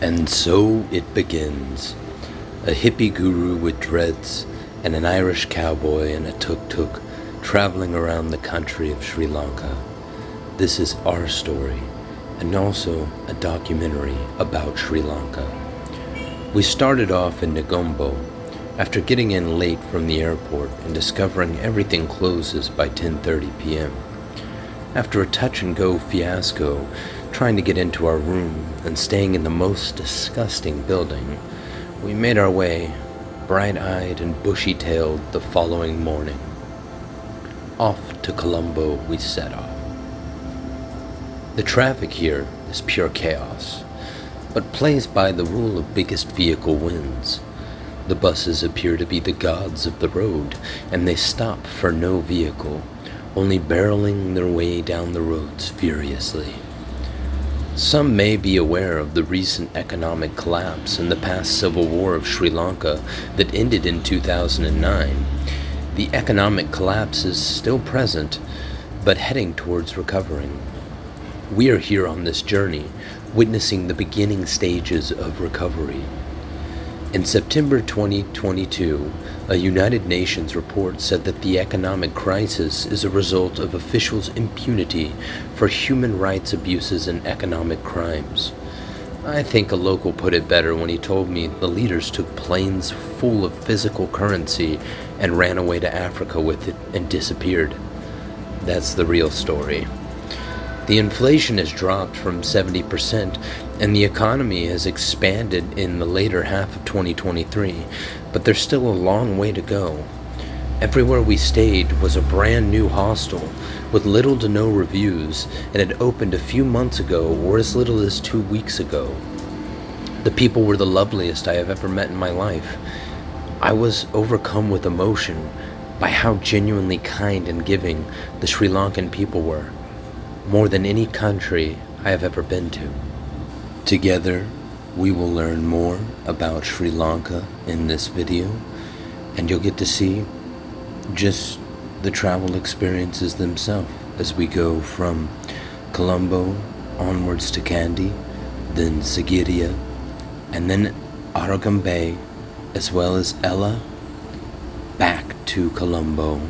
And so it begins. A hippie guru with dreads and an Irish cowboy in a tuk-tuk traveling around the country of Sri Lanka. This is our story, and also a documentary about Sri Lanka. We started off in Negombo after getting in late from the airport and discovering everything closes by 10:30 p.m. After a touch-and-go fiasco trying to get into our room and staying in the most disgusting building, we made our way, bright-eyed and bushy-tailed, the following morning. Off to Colombo we set off. The traffic here is pure chaos, but plays by the rule of biggest vehicle wins. The buses appear to be the gods of the road, and they stop for no vehicle, only barreling their way down the roads furiously. Some may be aware of the recent economic collapse and the past civil war of Sri Lanka that ended in 2009. The economic collapse is still present, but heading towards recovering. We are here on this journey, witnessing the beginning stages of recovery. In September 2022, a United Nations report said that the economic crisis is a result of officials' impunity for human rights abuses and economic crimes. I think a local put it better when he told me the leaders took planes full of physical currency and ran away to Africa with it and disappeared. That's the real story. The inflation has dropped from 70%, and the economy has expanded in the later half of 2023, but there's still a long way to go. Everywhere we stayed was a brand new hostel with little to no reviews, and had opened a few months ago or as little as 2 weeks ago. The people were the loveliest I have ever met in my life. I was overcome with emotion by how genuinely kind and giving the Sri Lankan people were, more than any country I have ever been to. Together, we will learn more about Sri Lanka in this video, and you'll get to see just the travel experiences themselves as we go from Colombo onwards to Kandy, then Sigiriya, and then Aragon Bay, as well as Ella, back to Colombo,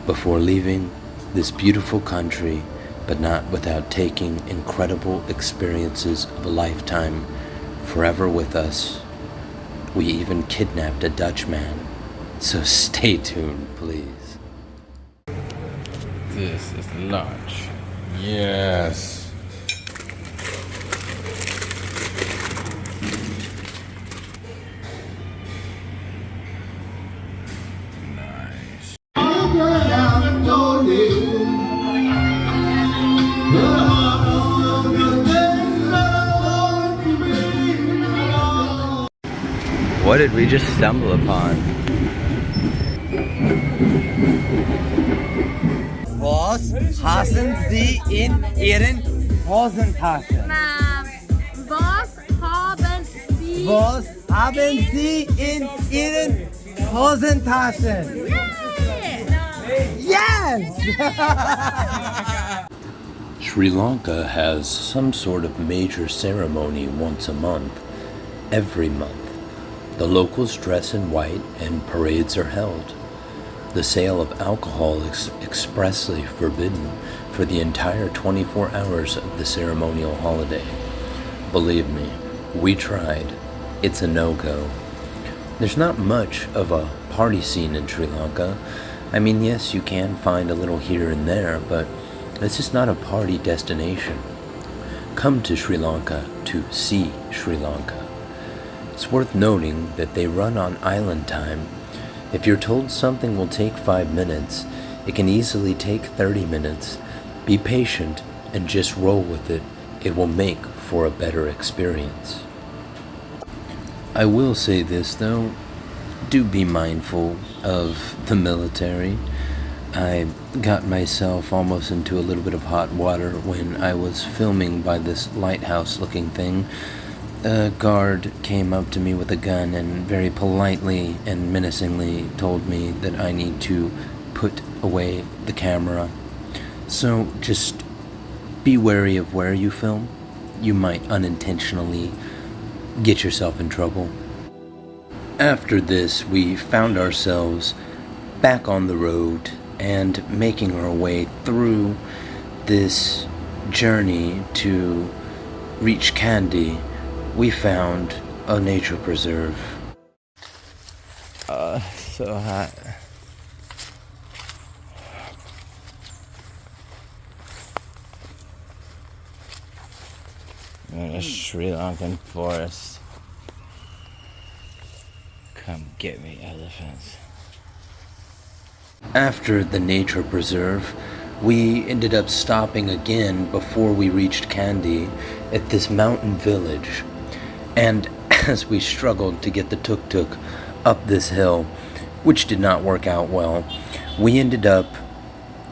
before leaving this beautiful country, but not without taking incredible experiences of a lifetime forever with us. We even kidnapped a Dutchman, so stay tuned, please. This is lunch. Yes. Nice. What did we just stumble upon? Was haben Sie in Ihren Hosentaschen? Was haben Was haben Sie? Sie in Ihren Hosentaschen? Yes! Sri Lanka has some sort of major ceremony once a month, every month. The locals dress in white and parades are held. The sale of alcohol is expressly forbidden for the entire 24 hours of the ceremonial holiday. Believe me, we tried. It's a no-go. There's not much of a party scene in Sri Lanka. I mean, yes, you can find a little here and there, but it's just not a party destination. Come to Sri Lanka to see Sri Lanka. It's worth noting that they run on island time. If you're told something will take 5 minutes, it can easily take 30 minutes. Be patient and just roll with it. It will make for a better experience. I will say this though, do be mindful of the military. I got myself almost into a little bit of hot water when I was filming by this lighthouse looking thing. A guard came up to me with a gun and very politely and menacingly told me that I need to put away the camera. So just be wary of where you film. You might unintentionally get yourself in trouble. After this, we found ourselves back on the road and making our way through this journey to reach Kandy. We found a nature preserve. So hot. In a Sri Lankan forest. Come get me, elephants. After the nature preserve, we ended up stopping again before we reached Kandy at this mountain village. And as we struggled to get the tuk-tuk up this hill, which did not work out well, we ended up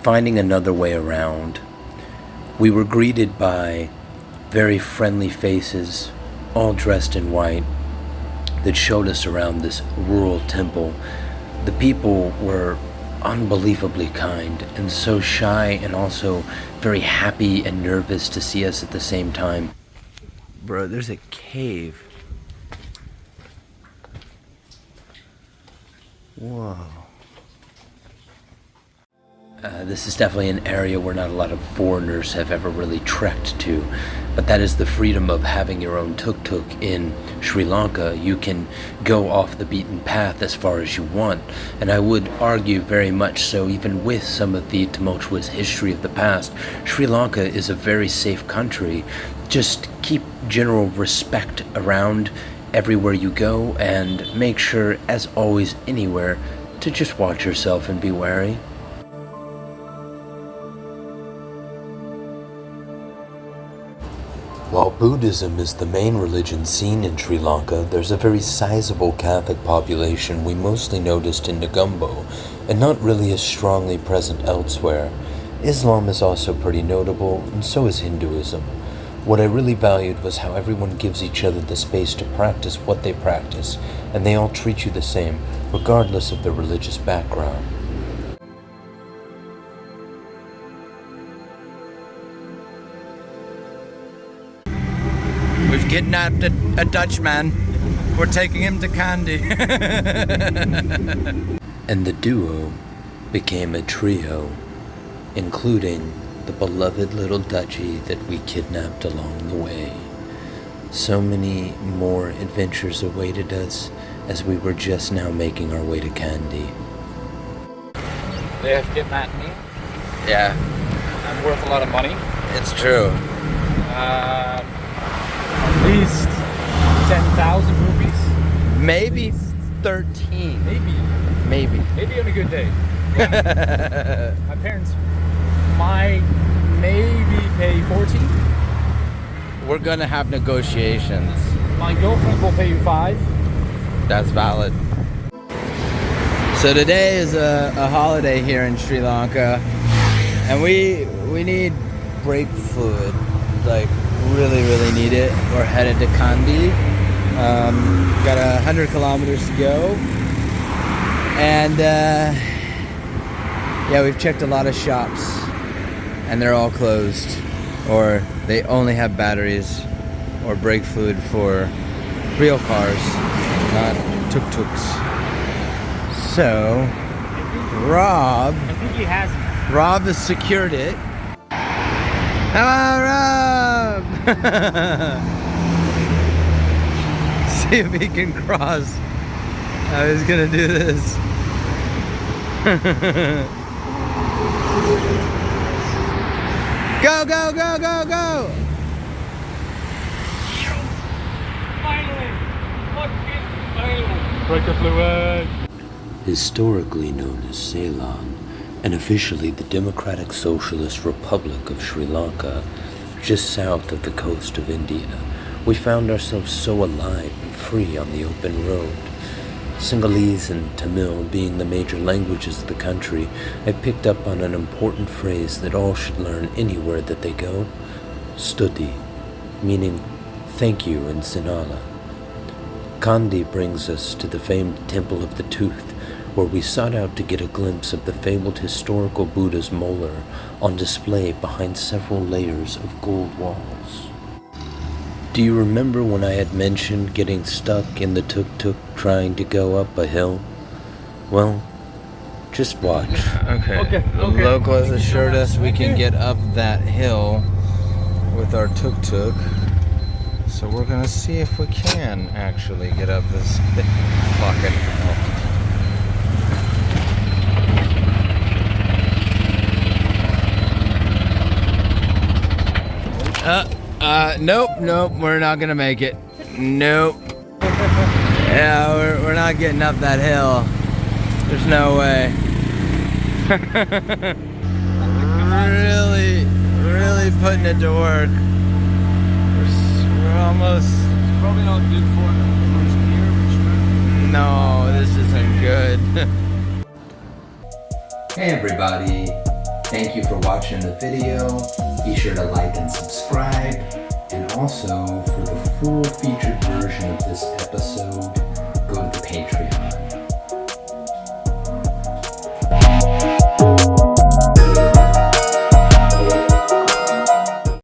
finding another way around. We were greeted by very friendly faces, all dressed in white, that showed us around this rural temple. The people were unbelievably kind and so shy and also very happy and nervous to see us at the same time. Bro, there's a cave. Whoa. This is definitely an area where not a lot of foreigners have ever really trekked to, but that is the freedom of having your own tuk-tuk in Sri Lanka. You can go off the beaten path as far as you want, and I would argue very much so, even with some of the tumultuous history of the past, Sri Lanka is a very safe country. Just keep general respect around everywhere you go, and make sure, as always anywhere, to just watch yourself and be wary. While Buddhism is the main religion seen in Sri Lanka, there's a very sizable Catholic population we mostly noticed in Negombo, and not really as strongly present elsewhere. Islam is also pretty notable, and so is Hinduism. What I really valued was how everyone gives each other the space to practice what they practice, and they all treat you the same, regardless of their religious background. We've kidnapped a Dutchman. We're taking him to Kandy. And the duo became a trio, including the beloved little Dutchie that we kidnapped along the way. So many more adventures awaited us as we were just now making our way to Kandy. They have kidnapped me. Yeah, I'm worth a lot of money. it's true. At least 10,000 rupees. Maybe 13. Maybe on a good day. Yeah. My parents might maybe pay 14. We're gonna have negotiations. My girlfriend will pay you 5. That's valid. So today is a holiday here in Sri Lanka, and we need brake fluid, like really need it. We're headed to Kandy. Got 100 kilometers to go, and yeah, we've checked a lot of shops, and they're all closed, or they only have batteries or brake fluid for real cars, not tuk-tuks. So, Rob I think he has. Rob has secured it. Hello, Rob! See if he can cross. How he's gonna do this. Go, go, go, go, go! Finally! Finally! Brake fluid! Historically known as Ceylon, and officially the Democratic Socialist Republic of Sri Lanka, just south of the coast of India, we found ourselves so alive and free on the open road. Sinhalese and Tamil being the major languages of the country, I picked up on an important phrase that all should learn anywhere that they go: stuti, meaning thank you in Sinhala. Kandy brings us to the famed Temple of the Tooth, where we sought out to get a glimpse of the fabled historical Buddha's molar on display behind several layers of gold walls. Do you remember when I had mentioned getting stuck in the tuk-tuk trying to go up a hill? Well, just watch. Okay. The local has assured us we can get up that hill with our tuk-tuk. So we're gonna see if we can actually get up this fucking hill. Nope, we're not gonna make it. Nope. Yeah, we're not getting up that hill. There's no way. really putting it to work. We're almost. It's probably not good for the first gear, but No, this isn't good. Hey everybody, thank you for watching the video. Be sure to like and subscribe. And also, for the full featured version of this episode, go to Patreon.